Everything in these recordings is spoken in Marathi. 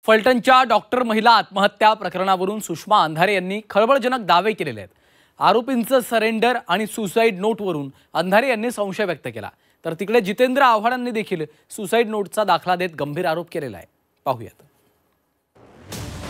फलटणच्या डॉक्टर महिला आत्महत्या प्रकरणावरून सुषमा अंधारे यांनी खळबळजनक दावे केलेले आहेत। आरोपींचं सरेंडर आणि सुसाईड नोटवरून अंधारे यांनी संशय व्यक्त केला। तर तिकडे जितेंद्र आव्हाडांनी देखील सुसाईड नोटचा दाखला देत गंभीर आरोप केलेला आहे। पाहूयात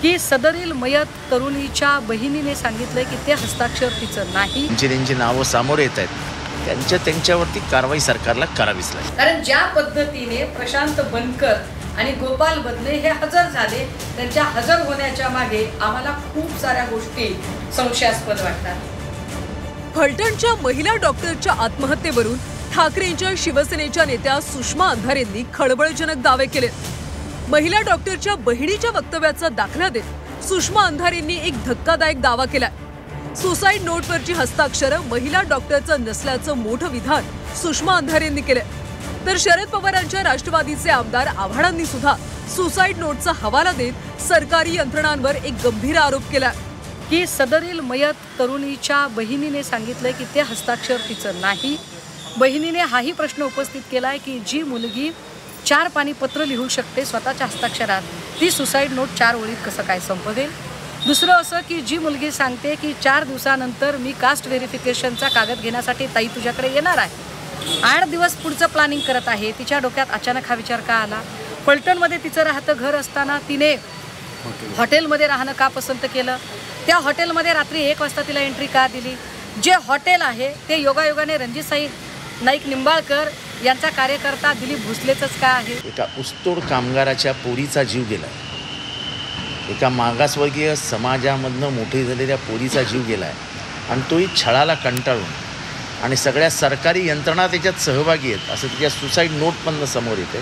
की सदरील मयत तरुणीच्या बहिणीने सांगितले की ते हस्ताक्षर तिचं नाही। ज्यांची नावं समोर येत आहेत त्यांच्यावरती कारवाई सरकारला करावीच लागेल। कारण ज्या पद्धतीने प्रशांत बनकर आणि गोपाल बदले हे हजर झाले, त्यांच्या हजर होण्याच्या मागे आम्हाला खूप साऱ्या गोष्टी संशयास्पद वाटतात। फलटणच्या महिला डॉक्टरच्या आत्महत्येवरून ठाकरेंच्या शिवसेनेच्या नेत्या सुषमा अंधारेंनी खळबळजनक दावे केले। महिला डॉक्टरच्या बहिणीच्या वक्तव्याचा दाखला देत सुषमा अंधारेंनी एक धक्कादायक दावा केला। सुसाईड नोटवरची हस्ताक्षर महिला डॉक्टरचं नसल्याचं मोठं विधान सुषमा अंधारेंनी केले। तर शरद पवारांच्या राष्ट्रवादीचे आमदार आव्हाडांनी सुद्धा सुसाईड नोटचा हवाला देत सरकारी यंत्रणांवर एक गंभीर आरोप केला की सदरील मयत तरुणीच्या बहिणीने सांगितले की ते हस्ताक्षर तिचं नाही। बहिणीने हाही प्रश्न उपस्थित केलाय की जी मुलगी 4 पानी पत्र लिहू शकते स्वतःच्या हस्ताक्षरात, ती सुसाईड नोट 4 ओळीत कसं काय संपवेल। दुसरं असं की जी मुलगी सांगते की 4 दिवसानंतर मी कास्ट व्हेरिफिकेशनचा कागद घेण्यासाठी ताई तुझ्याकडे येणार आहे, 8 दिवस पुढचं प्लॅनिंग करत आहे, तिच्या डोक्यात अचानक हा विचार का आला। फलटणमध्ये तिचं राहतं घर असताना तिने हॉटेलमध्ये राहणं का पसंत केलं, त्या हॉटेलमध्ये रात्री 1 वाजता तिला एंट्री का दिली। जे हॉटेल आहे ते योगायोगाने रणजित नाईक निंबाळकर यांचा कार्यकर्ता दिलीप भोसलेचंच का आहे। एका ऊसतोड कामगाराच्या पोरीचा जीव गेला, एका मागासवर्गीय समाजामधनं मोठी झालेल्या पोरीचा जीव गेलाय आणि तोही छळाला कंटाळून आणि सगळ्या सरकारी यंत्रणा त्याच्यात सहभागी आहेत असं तिच्या सुसाईड नोटमधनं समोर येते।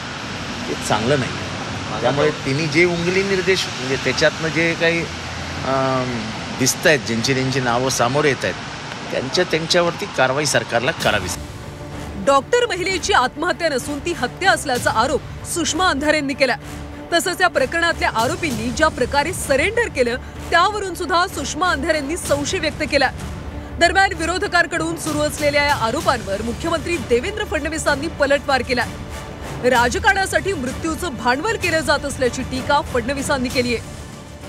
ते चांगलं नाही। त्यामुळे तिने जे उंगली निर्देश म्हणजे त्याच्यातनं जे काही दिसत आहेत, ज्यांची नावं समोर येत आहेत त्यांच्यावरती कारवाई सरकारला करावीच। डॉक्टर महिलेची आत्महत्या नसून ती हत्या असल्याचा आरोप सुषमा अंधारेंनी केला। तसंच या प्रकरणातल्या आरोपींनी ज्या प्रकारे सरेंडर केलं त्यावरून सुद्धा सुषमा अंधारेंनी संशय व्यक्त केला। दरम्यान विरोधकांकडून सुरू असलेल्या या आरोपांवर मुख्यमंत्री देवेंद्र फडणवीसांनी पलटवार केला। राजकारणासाठी मृत्यूचं भांडवल केलं जात असल्याची टीका फडणवीसांनी केली आहे।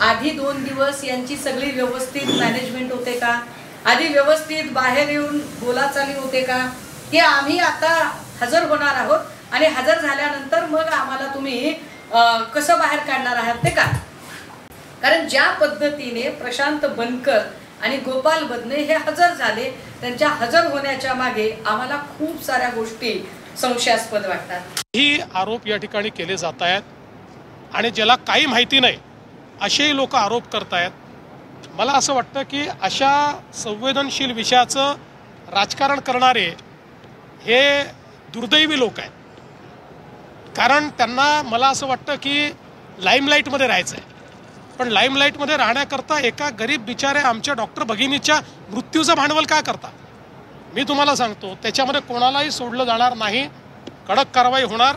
आधी 2 दिवस यांची सगळी व्यवस्थित मॅनेजमेंट होते का, आधी व्यवस्थित बाहेर येऊन बोलाचाली होते का, की आम्ही आता हजर होणार आहोत आणि हजर झाल्यानंतर मग आम्हाला तुम्ही कसं बाहेर काढणार आहात ते का। कारण ज्या पद्धतीने प्रशांत बनकर आणि गोपाल बदले हे हजर झाले, त्यांच्या हजर होण्याच्या मागे आम्हाला खूप साऱ्या गोष्टी संशयास्पद वाटतात। ही आरोप या ठिकाणी केले जात आहेत आणि ज्याला काही माहिती नाही असेही लोक आरोप करतायत। मला असं वाटतं की अशा संवेदनशील विषयाचं राजकारण करणारे हे दुर्दैवी लोक आहेत, कारण त्यांना मला असं वाटतं की लाईमलाईटमध्ये राहायचं आहे, पण लाईमलाईटमध्ये राहण्याकरता एका गरीब बिचाऱ्या आमच्या डॉक्टर भगिनीच्या मृत्यूचं भांडवल का करता। मी तुम्हाला सांगतो त्याच्यामध्ये कोणालाही सोडलं जाणार नाही, कडक कारवाई होणार।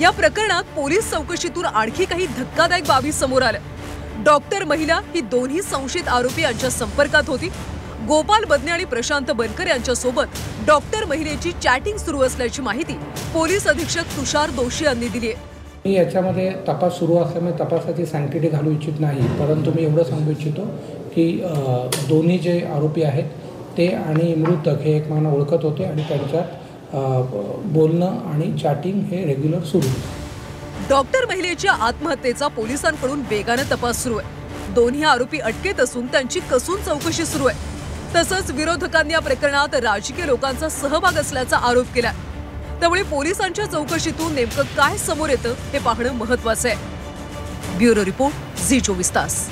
या प्रकरणात पोलीस चौकशीतून आणखी काही धक्कादायक बाबी समोर आल्या। डॉक्टर महिला ही दोन्ही संशयित आरोपी यांच्या संपर्कात होती। गोपाल बदने आणि प्रशांत बनकर यांच्यासोबत डॉक्टर महिलेची चॅटिंग सुरू असल्याची माहिती पोलीस अधीक्षक तुषार दोशी यांनी दिली आहे। मी याच्यामध्ये तपास सुरू असल्यामुळे तपासाची सँक्टिटी घालू इच्छित नाही, परंतु मी एवढं सांगू इच्छितो की दोन्ही जे आरोपी आहेत ते आणि मृतक हे एकमेकांना ओळखत होते आणि त्यांच्यात बोलणं आणि चॅटिंग हे रेग्युलर सुरू होतं। डॉक्टर महिलेच्या आत्महत्येचा पोलिसांकडून वेगाने तपास सुरू आहे। दोन्ही आरोपी अटकेत असून त्यांची कसून चौकशी सुरू आहे। तसंच विरोधकांनी या प्रकरणात राजकीय लोकांचा सहभाग असल्याचा आरोप केला। त्यामुळे पोलिसांच्या चौकशीतून नेमकं काय समोर येतं हे पाहणं महत्त्वाचं आहे। ब्युरो रिपोर्ट, झी 24 तास।